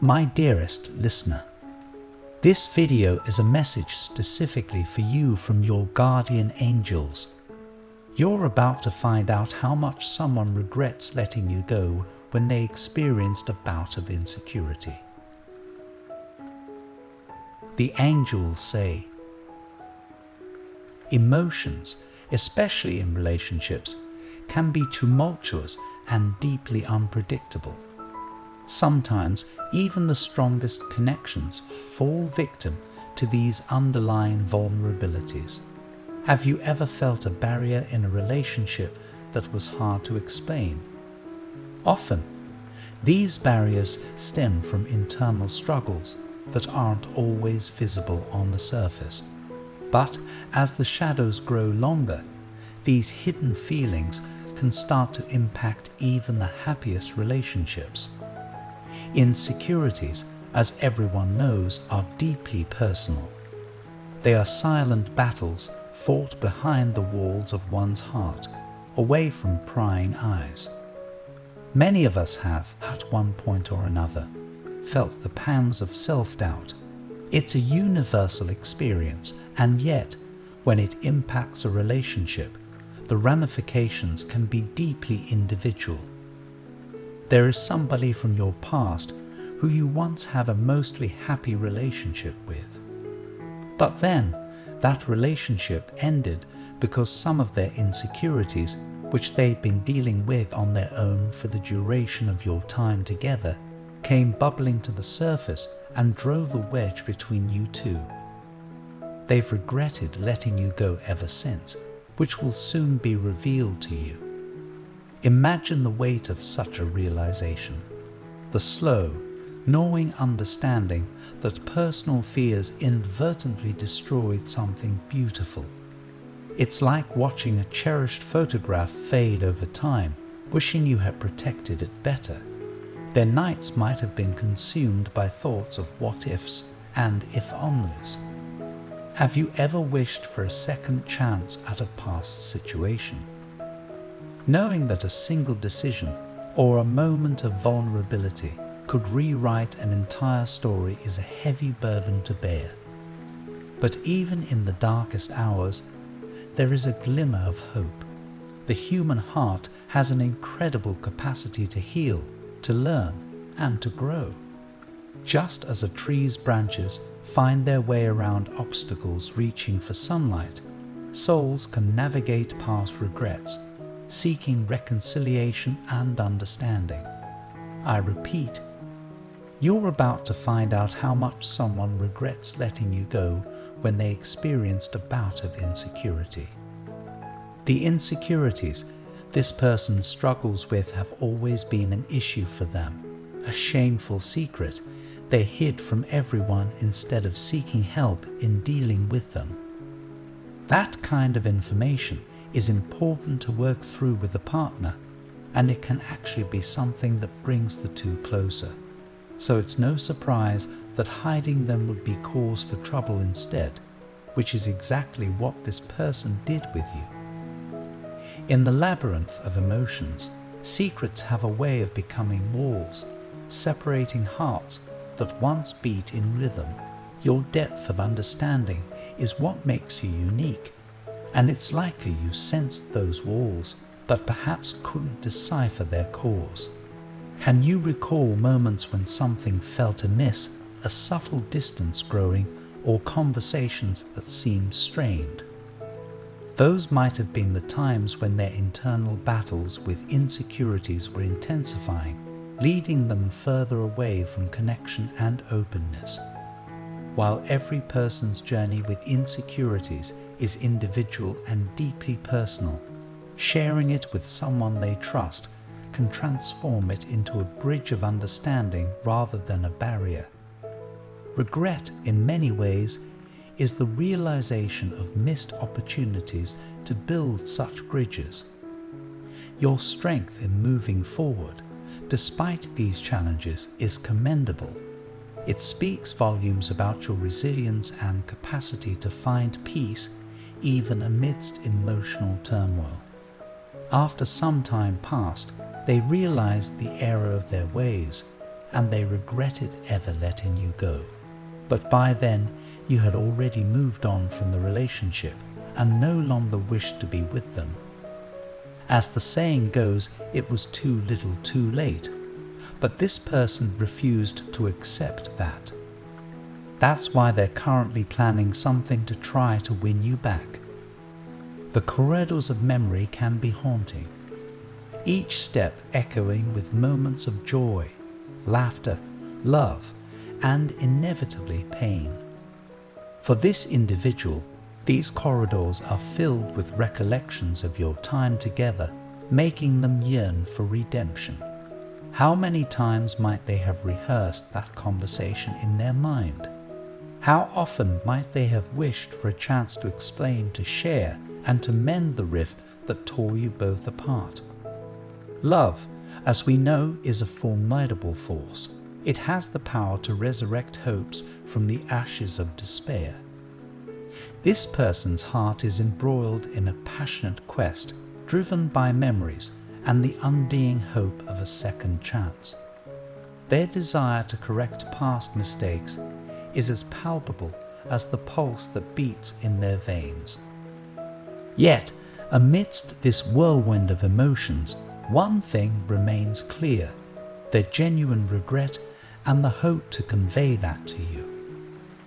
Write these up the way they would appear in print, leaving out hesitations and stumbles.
My dearest listener, this video is a message specifically for you from your guardian angels. You're about to find out how much someone regrets letting you go when they experienced a bout of insecurity. The angels say, emotions, especially in relationships, can be tumultuous and deeply unpredictable. Sometimes even the strongest connections fall victim to these underlying vulnerabilities. Have you ever felt a barrier in a relationship that was hard to explain? Often, these barriers stem from internal struggles that aren't always visible on the surface. But as the shadows grow longer, these hidden feelings can start to impact even the happiest relationships. Insecurities, as everyone knows, are deeply personal. They are silent battles fought behind the walls of one's heart, away from prying eyes. Many of us have, at one point or another, felt the pangs of self-doubt. It's a universal experience, and yet, when it impacts a relationship, the ramifications can be deeply individual. There is somebody from your past who you once had a mostly happy relationship with. But then, that relationship ended because some of their insecurities, which they'd been dealing with on their own for the duration of your time together, came bubbling to the surface and drove a wedge between you two. They've regretted letting you go ever since, which will soon be revealed to you. Imagine the weight of such a realization, the slow, gnawing understanding that personal fears inadvertently destroyed something beautiful. It's like watching a cherished photograph fade over time, wishing you had protected it better. Their nights might have been consumed by thoughts of what-ifs and if-onlys. Have you ever wished for a second chance at a past situation? Knowing that a single decision or a moment of vulnerability could rewrite an entire story is a heavy burden to bear. But even in the darkest hours, there is a glimmer of hope. The human heart has an incredible capacity to heal, to learn, and to grow. Just as a tree's branches find their way around obstacles reaching for sunlight, souls can navigate past regrets, seeking reconciliation and understanding. I repeat, you're about to find out how much someone regrets letting you go when they experienced a bout of insecurity. The insecurities this person struggles with have always been an issue for them, a shameful secret they hid from everyone instead of seeking help in dealing with them. That kind of information is important to work through with a partner, and it can actually be something that brings the two closer. So it's no surprise that hiding them would be cause for trouble instead, which is exactly what this person did with you. In the labyrinth of emotions, secrets have a way of becoming walls, separating hearts that once beat in rhythm. Your depth of understanding is what makes you unique, and it's likely you sensed those walls, but perhaps couldn't decipher their cause. Can you recall moments when something felt amiss, a subtle distance growing, or conversations that seemed strained? Those might have been the times when their internal battles with insecurities were intensifying, leading them further away from connection and openness. While every person's journey with insecurities is individual and deeply personal, sharing it with someone they trust can transform it into a bridge of understanding rather than a barrier. Regret, in many ways, is the realization of missed opportunities to build such bridges. Your strength in moving forward, despite these challenges, is commendable. It speaks volumes about your resilience and capacity to find peace even amidst emotional turmoil. After some time passed, they realized the error of their ways and they regretted ever letting you go. But by then, you had already moved on from the relationship and no longer wished to be with them. As the saying goes, it was too little too late, but this person refused to accept that. That's why they're currently planning something to try to win you back. The corridors of memory can be haunting, each step echoing with moments of joy, laughter, love, and inevitably pain. For this individual, these corridors are filled with recollections of your time together, making them yearn for redemption. How many times might they have rehearsed that conversation in their mind? How often might they have wished for a chance to explain, to share, and to mend the rift that tore you both apart? Love, as we know, is a formidable force. It has the power to resurrect hopes from the ashes of despair. This person's heart is embroiled in a passionate quest, driven by memories and the undying hope of a second chance. Their desire to correct past mistakes is as palpable as the pulse that beats in their veins. Yet, amidst this whirlwind of emotions, one thing remains clear: their genuine regret and the hope to convey that to you.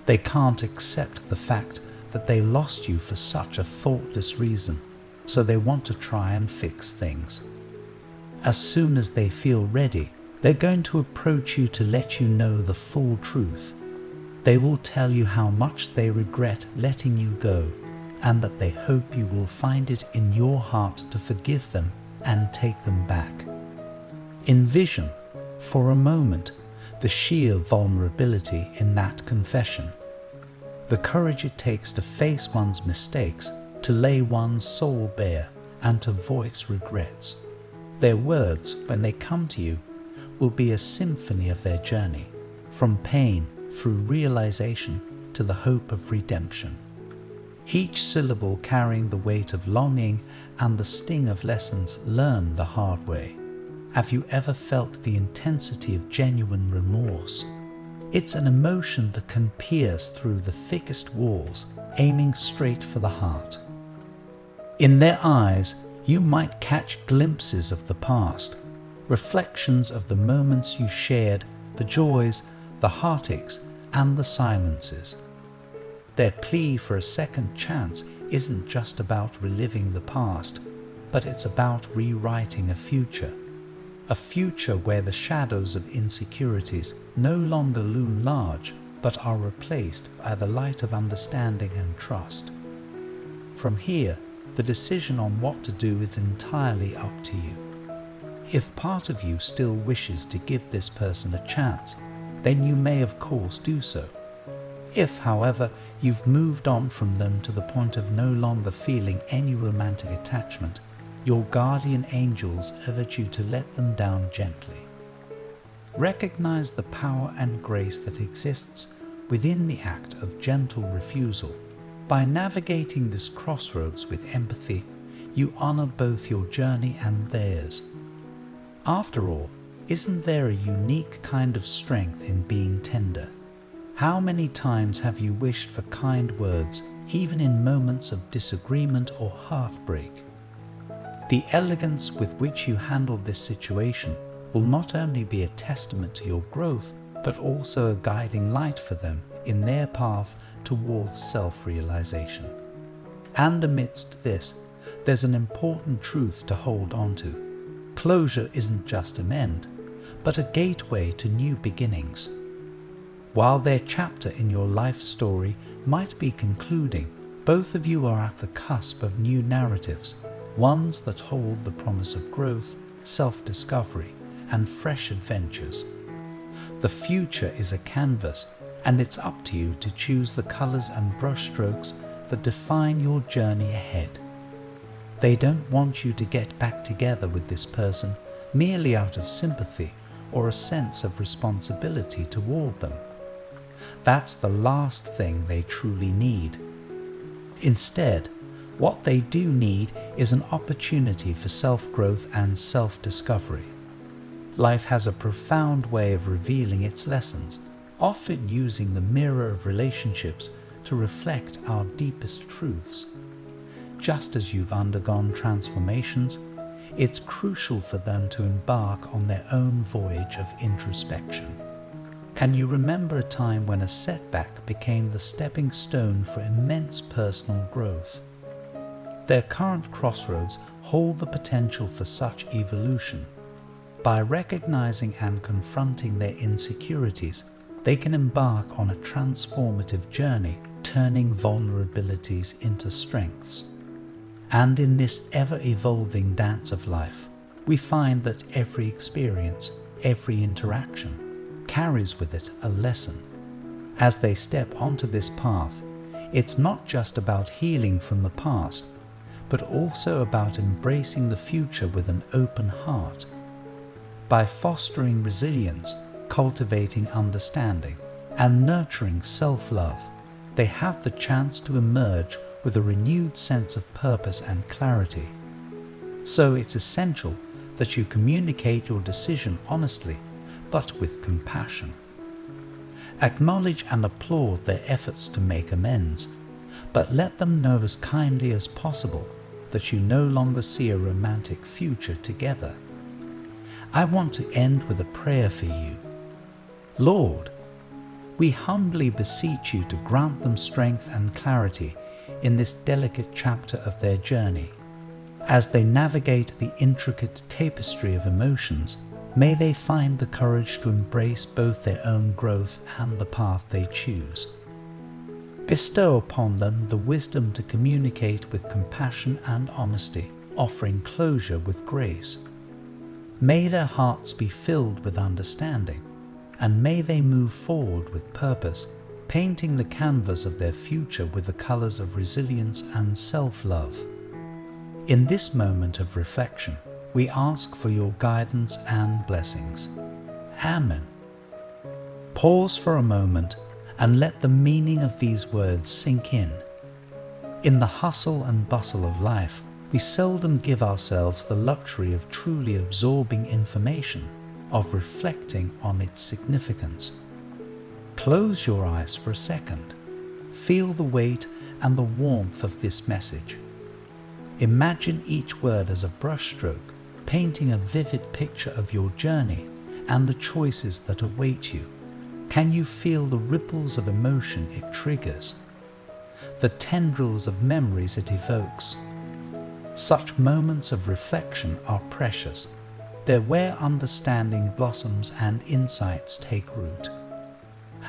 They can't accept the fact that they lost you for such a thoughtless reason, so they want to try and fix things. As soon as they feel ready, they're going to approach you to let you know the full truth. They will tell you how much they regret letting you go, and that they hope you will find it in your heart to forgive them and take them back. Envision, for a moment, the sheer vulnerability in that confession. The courage it takes to face one's mistakes, to lay one's soul bare, and to voice regrets. Their words, when they come to you, will be a symphony of their journey, from pain through realization to the hope of redemption. Each syllable carrying the weight of longing and the sting of lessons learned the hard way. Have you ever felt the intensity of genuine remorse? It's an emotion that can pierce through the thickest walls, aiming straight for the heart. In their eyes, you might catch glimpses of the past, reflections of the moments you shared, the joys, the heartaches, and the silences. Their plea for a second chance isn't just about reliving the past, but it's about rewriting a future where the shadows of insecurities no longer loom large, but are replaced by the light of understanding and trust. From here, the decision on what to do is entirely up to you. If part of you still wishes to give this person a chance, then you may of course do so. If, however, you've moved on from them to the point of no longer feeling any romantic attachment, your guardian angels urge you to let them down gently. Recognize the power and grace that exists within the act of gentle refusal. By navigating this crossroads with empathy, you honor both your journey and theirs. After all, isn't there a unique kind of strength in being tender? How many times have you wished for kind words, even in moments of disagreement or heartbreak? The elegance with which you handled this situation will not only be a testament to your growth, but also a guiding light for them in their path towards self-realization. And amidst this, there's an important truth to hold on to. Closure isn't just an end, but a gateway to new beginnings. While their chapter in your life story might be concluding, both of you are at the cusp of new narratives, ones that hold the promise of growth, self-discovery, and fresh adventures. The future is a canvas, and it's up to you to choose the colors and brushstrokes that define your journey ahead. They don't want you to get back together with this person merely out of sympathy or a sense of responsibility toward them. That's the last thing they truly need. Instead, what they do need is an opportunity for self-growth and self-discovery. Life has a profound way of revealing its lessons, often using the mirror of relationships to reflect our deepest truths. Just as you've undergone transformations, it's crucial for them to embark on their own voyage of introspection. Can you remember a time when a setback became the stepping stone for immense personal growth? Their current crossroads hold the potential for such evolution. By recognizing and confronting their insecurities, they can embark on a transformative journey, turning vulnerabilities into strengths. And in this ever-evolving dance of life, we find that every experience, every interaction, carries with it a lesson. As they step onto this path, it's not just about healing from the past, but also about embracing the future with an open heart. By fostering resilience, cultivating understanding, and nurturing self-love, they have the chance to emerge with a renewed sense of purpose and clarity. So it's essential that you communicate your decision honestly, but with compassion. Acknowledge and applaud their efforts to make amends, but let them know as kindly as possible that you no longer see a romantic future together. I want to end with a prayer for you. Lord, we humbly beseech you to grant them strength and clarity in this delicate chapter of their journey. As they navigate the intricate tapestry of emotions, may they find the courage to embrace both their own growth and the path they choose. Bestow upon them the wisdom to communicate with compassion and honesty, offering closure with grace. May their hearts be filled with understanding, and may they move forward with purpose, painting the canvas of their future with the colors of resilience and self-love. In this moment of reflection, we ask for your guidance and blessings. Amen. Pause for a moment and let the meaning of these words sink in. In the hustle and bustle of life, we seldom give ourselves the luxury of truly absorbing information, of reflecting on its significance. Close your eyes for a second. Feel the weight and the warmth of this message. Imagine each word as a brushstroke, painting a vivid picture of your journey and the choices that await you. Can you feel the ripples of emotion it triggers? The tendrils of memories it evokes? Such moments of reflection are precious. They're where understanding blossoms and insights take root.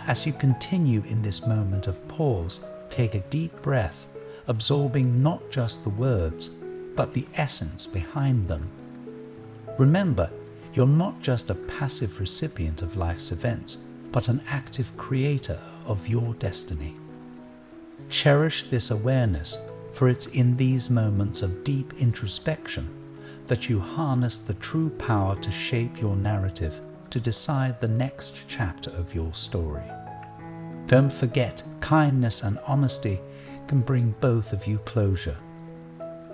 As you continue in this moment of pause, take a deep breath, absorbing not just the words, but the essence behind them. Remember, you're not just a passive recipient of life's events, but an active creator of your destiny. Cherish this awareness, for it's in these moments of deep introspection that you harness the true power to shape your narrative, to decide the next chapter of your story. Don't forget, kindness and honesty can bring both of you closure.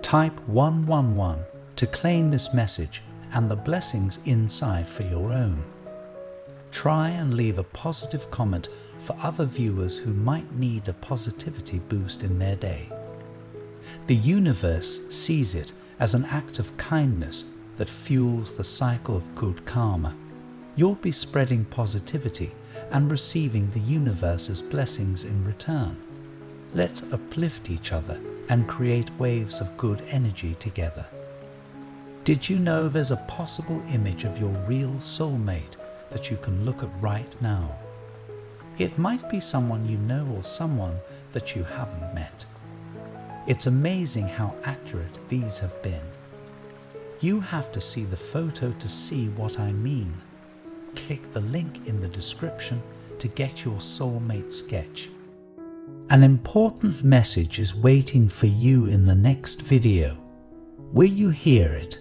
Type 111 to claim this message and the blessings inside for your own. Try and leave a positive comment for other viewers who might need a positivity boost in their day. The universe sees it as an act of kindness that fuels the cycle of good karma. You'll be spreading positivity and receiving the universe's blessings in return. Let's uplift each other and create waves of good energy together. Did you know there's a possible image of your real soulmate that you can look at right now? It might be someone you know or someone that you haven't met. It's amazing how accurate these have been. You have to see the photo to see what I mean. Click the link in the description to get your soulmate sketch. An important message is waiting for you in the next video. Will you hear it?